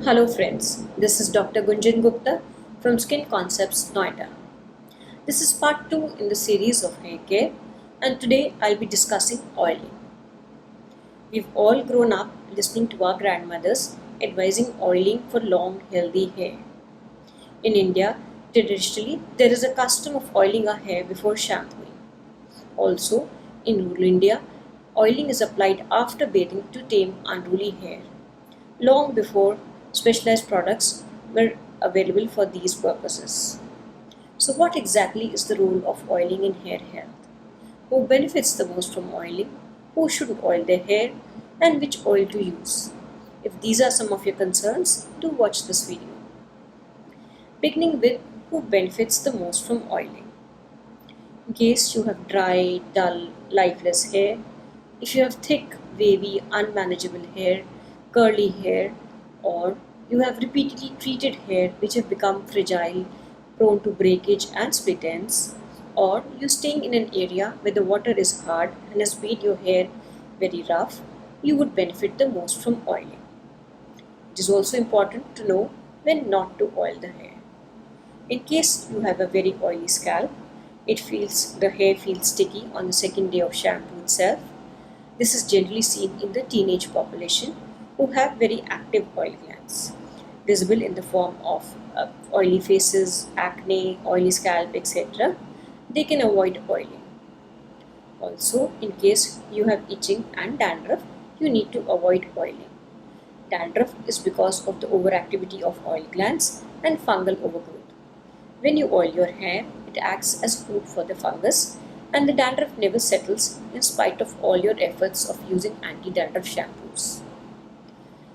Hello friends, this is Dr. Gunjan Gupta from Skin Concepts Noida. This is part 2 in the series of hair care, and today I'll be discussing oiling. We've all grown up listening to our grandmothers advising oiling for long healthy hair. In India, traditionally there is a custom of oiling our hair before shampooing. Also, in rural India, oiling is applied after bathing to tame unruly hair, long before specialized products were available for these purposes. So, what exactly is the role of oiling in hair health? Who benefits the most from oiling? Who shouldn't oil their hair? And which oil to use? If these are some of your concerns, do watch this video. Beginning with who benefits the most from oiling. In case you have dry, dull, lifeless hair, if you have thick, wavy, unmanageable hair, curly hair, or you have repeatedly treated hair which have become fragile, prone to breakage and split ends, or you're staying in an area where the water is hard and has made your hair very rough, you would benefit the most from oiling. It is also important to know when not to oil the hair. In case you have a very oily scalp, the hair feels sticky on the second day of shampoo itself. This is generally seen in the teenage population who have very active oil glands, visible in the form of oily faces, acne, oily scalp, etc. They can avoid oiling. Also, in case you have itching and dandruff, you need to avoid oiling. Dandruff is because of the overactivity of oil glands and fungal overgrowth. When you oil your hair, it acts as food for the fungus, and the dandruff never settles in spite of all your efforts of using anti-dandruff shampoos.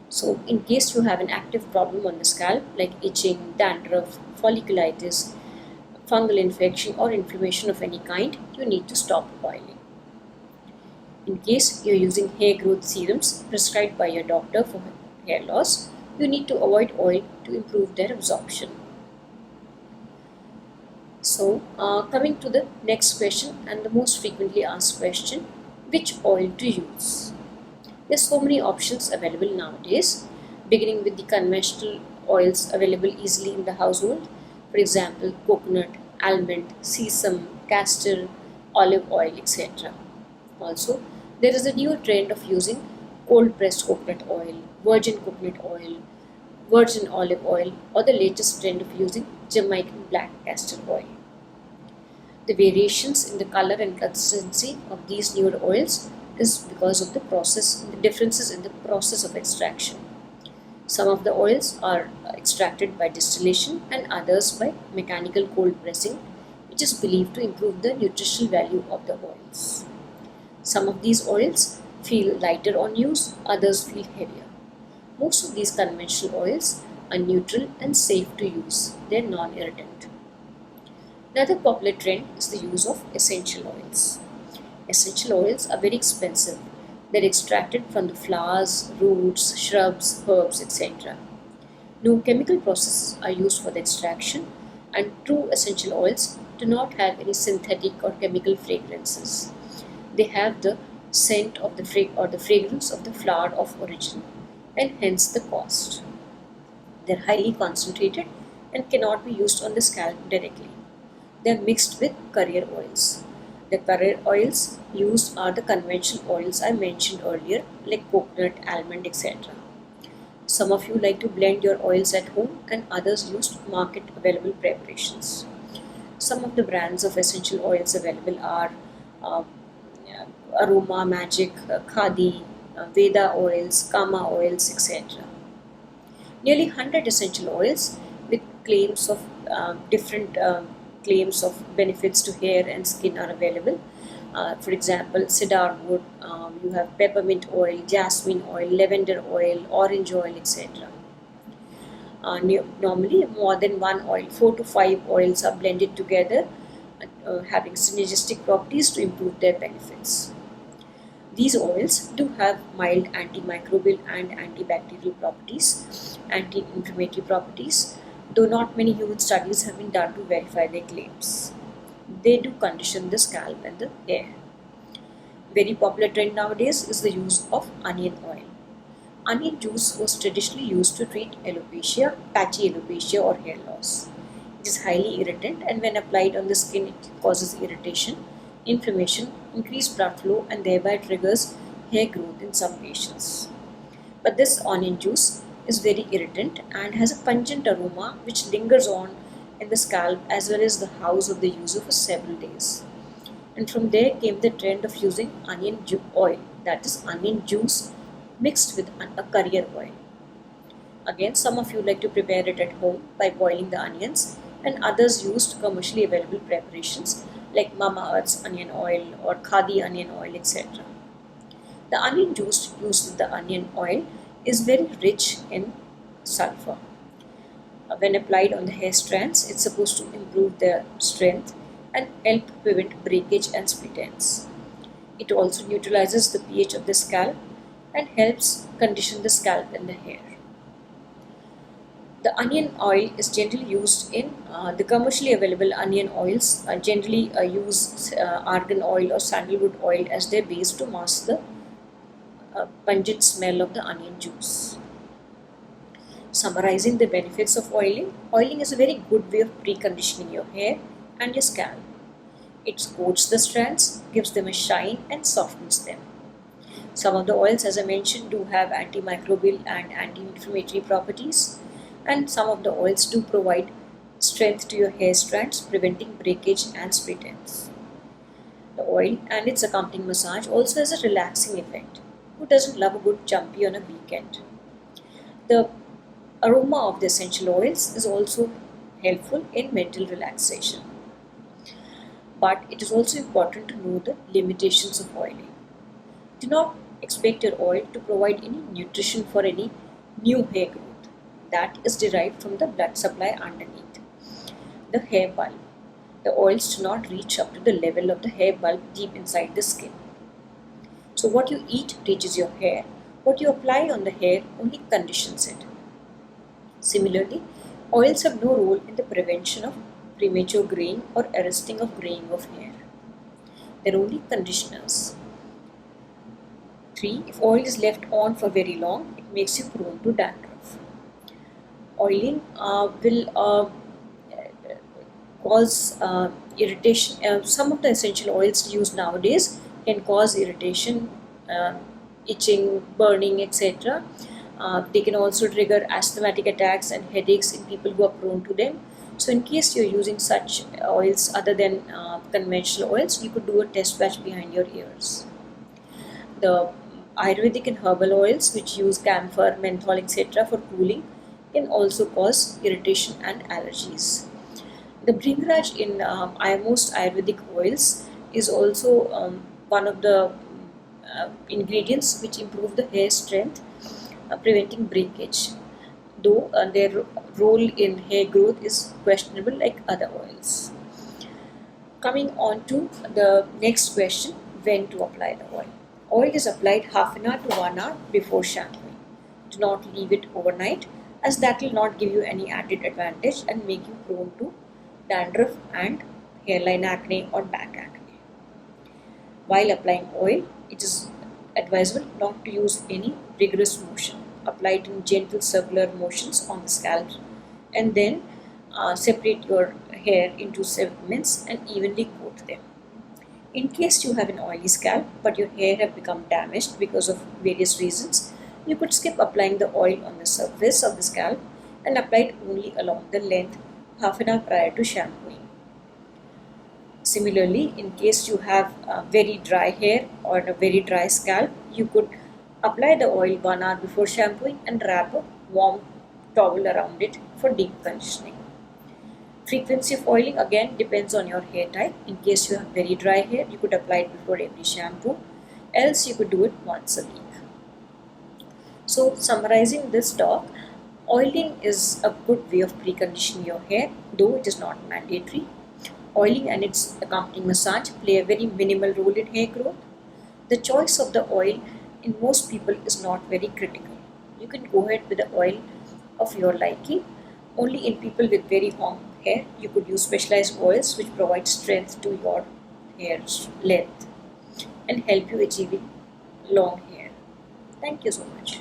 So, in case you have an active problem on the scalp like itching, dandruff, folliculitis, fungal infection, or inflammation of any kind, you need to stop oiling. In case you're using hair growth serums prescribed by your doctor for hair loss, you need to avoid oil to improve their absorption. So, coming to the next question and the most frequently asked question, which oil to use? There's so many options available nowadays, beginning with the conventional oils available easily in the household. For example, coconut, almond, sesame, castor, olive oil, etc. Also, there is a new trend of using cold pressed coconut oil, virgin olive oil, or the latest trend of using Jamaican black castor oil. The variations in the color and consistency of these newer oils is because of the differences in the process of extraction. Some of the oils are extracted by distillation and others by mechanical cold pressing, which is believed to improve the nutritional value of the oils. Some of these oils feel lighter on use, others feel heavier. Most of these conventional oils are neutral and safe to use. They are non-irritant. Another popular trend is the use of essential oils. Essential oils are very expensive. They're extracted from the flowers, roots, shrubs, herbs, etc. No chemical processes are used for the extraction, and true essential oils do not have any synthetic or chemical fragrances. They have the scent of the fragrance of the flower of origin, and hence the cost. They're highly concentrated and cannot be used on the scalp directly. They are mixed with carrier oils. The carrier oils used are the conventional oils I mentioned earlier, like coconut, almond, etc. Some of you like to blend your oils at home, and others use market available preparations. Some of the brands of essential oils available are uh, Aroma Magic, Khadi, Veda oils, Kama oils, etc. Nearly 100 essential oils with claims of different claims of benefits to hair and skin are available. For example, cedar wood, you have peppermint oil, jasmine oil, lavender oil, orange oil, etc. Normally, more than one oil, 4 to 5 oils are blended together, having synergistic properties to improve their benefits. These oils do have mild antimicrobial and antibacterial properties, anti-inflammatory properties, though not many human studies have been done to verify their claims. They do condition the scalp and the hair. Very popular trend nowadays is the use of onion oil. Onion juice was traditionally used to treat alopecia, patchy alopecia or hair loss. It is highly irritant, and when applied on the skin it causes irritation, inflammation, increased blood flow, and thereby triggers hair growth in some patients. But this onion juice is very irritant and has a pungent aroma which lingers on in the scalp as well as the house of the user for several days. And from there came the trend of using oil, that is onion juice mixed with a currier oil. Again, some of you like to prepare it at home by boiling the onions, and others used commercially available preparations like Mama Earth's onion oil or Khadi onion oil, etc. The onion juice used with the onion oil is very rich in sulfur. When applied on the hair strands, it's supposed to improve their strength and help prevent breakage and split ends. It also neutralizes the pH of the scalp and helps condition the scalp and the hair. The onion oil is generally used in the commercially available onion oils generally use argan oil or sandalwood oil as their base to mask the pungent smell of the onion juice. Summarizing the benefits of oiling, oiling is a very good way of preconditioning your hair and your scalp. It coats the strands, gives them a shine and softens them. Some of the oils, as I mentioned, do have antimicrobial and anti-inflammatory properties, and some of the oils do provide strength to your hair strands, preventing breakage and split ends. The oil and its accompanying massage also has a relaxing effect. Who doesn't love a good jumpy on a weekend? The aroma of the essential oils is also helpful in mental relaxation. But it is also important to know the limitations of oiling. Do not expect your oil to provide any nutrition for any new hair growth. That is derived from the blood supply underneath the hair bulb. The oils do not reach up to the level of the hair bulb deep inside the skin. So what you eat reaches your hair. What you apply on the hair only conditions it. Similarly, oils have no role in the prevention of premature graying or arresting of graying of hair. They are only conditioners. 3. If oil is left on for very long, it makes you prone to dandruff. Oiling will cause irritation. Some of the essential oils used nowadays can cause irritation, itching, burning, etc. They can also trigger asthmatic attacks and headaches in people who are prone to them. So in case you're using such oils other than conventional oils, you could do a test batch behind your ears. The Ayurvedic and herbal oils which use camphor, menthol, etc. for cooling can also cause irritation and allergies. The Bhringraj in most Ayurvedic oils is also one of the ingredients which improve the hair strength, preventing breakage, though their role in hair growth is questionable like other oils. Coming on to the next question, when to apply the oil. Oil is applied half an hour to 1 hour before shampooing. Do not leave it overnight, as that will not give you any added advantage and make you prone to dandruff and hairline acne or back acne. While applying oil, it is advisable not to use any rigorous motion. Apply it in gentle circular motions on the scalp and then separate your hair into segments and evenly coat them. In case you have an oily scalp but your hair have become damaged because of various reasons, you could skip applying the oil on the surface of the scalp and apply it only along the length half an hour prior to shampooing. Similarly, in case you have very dry hair or a very dry scalp, you could apply the oil 1 hour before shampooing and wrap a warm towel around it for deep conditioning. Frequency of oiling again depends on your hair type. In case you have very dry hair, you could apply it before every shampoo, else you could do it once a week. So summarizing this talk, oiling is a good way of preconditioning your hair, though it is not mandatory. Oiling and its accompanying massage play a very minimal role in hair growth. The choice of the oil in most people is not very critical. You can go ahead with the oil of your liking. Only in people with very long hair, you could use specialized oils which provide strength to your hair's length and help you achieving long hair. Thank you so much.